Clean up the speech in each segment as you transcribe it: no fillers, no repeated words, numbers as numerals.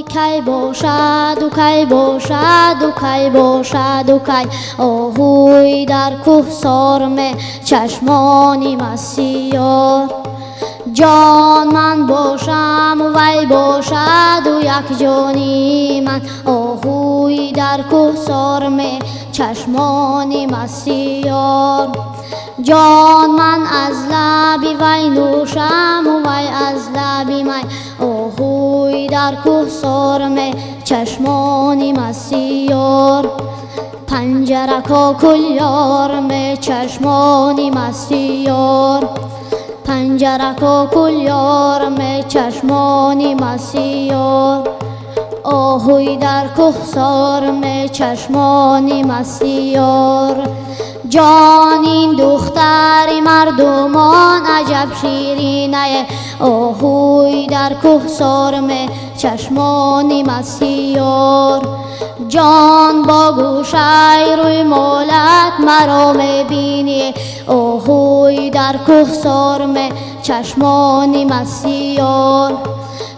کی باشد و کی باشد و کی باشد و کی آهوی در کوهسار می چشمانی مسیار جان من باشم و وی باشد و یک جانی من آهوی در کوهسار می چشمانی مسیار جان من از لبی وی نوشم و وی از لبی من آهوی در کوهسار می چشمانی مسیار پنجرکا کلیار می چشمانی مسیار پنجرکا کلیار می چشمانی مسیار آهوی در کوهسار می چشمانی مسیار جان این دختر مردمان عجب شیرینه آهوی در کوهسار می چشمانی مسیار جان با گوشه روی مولت مرا میبینی آهوی در کوهسار می چشمانی مسیار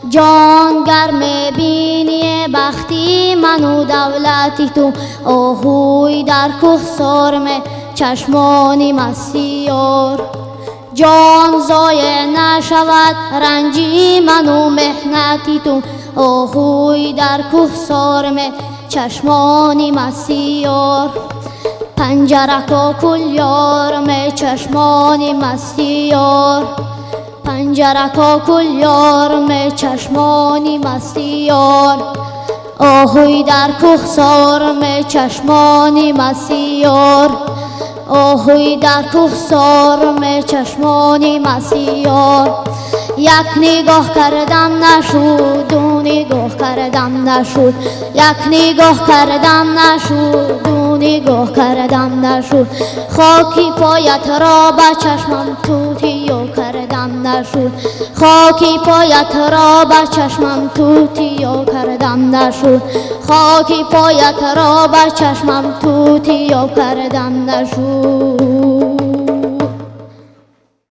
جان گر میبینی بختی من و دولتی تو آهوی در کوهسار می چشمانی مسیار جان ضایع نشود رنجی من و محنتی تو آهوی در کوهسار می چشمانی مسیار پنجرکا کلیار می چشمانی مسیار پنجرکا کلیار می چشمانی مسیار آهوی در کوهسار می چشمانی مسیار آهوی در کوهسار می چشمانی مسیار یک نگاه کردم نشد دو نگاه کردم نشد یک نگاه کردم نشد دو نگاه کردم نشد خاکی پایت را به چشمم توتیا کردم نشد خاکی پایت را به چشمم توتیا کردم نشد خاکی پایت را به چشمم توتیا کردم نشد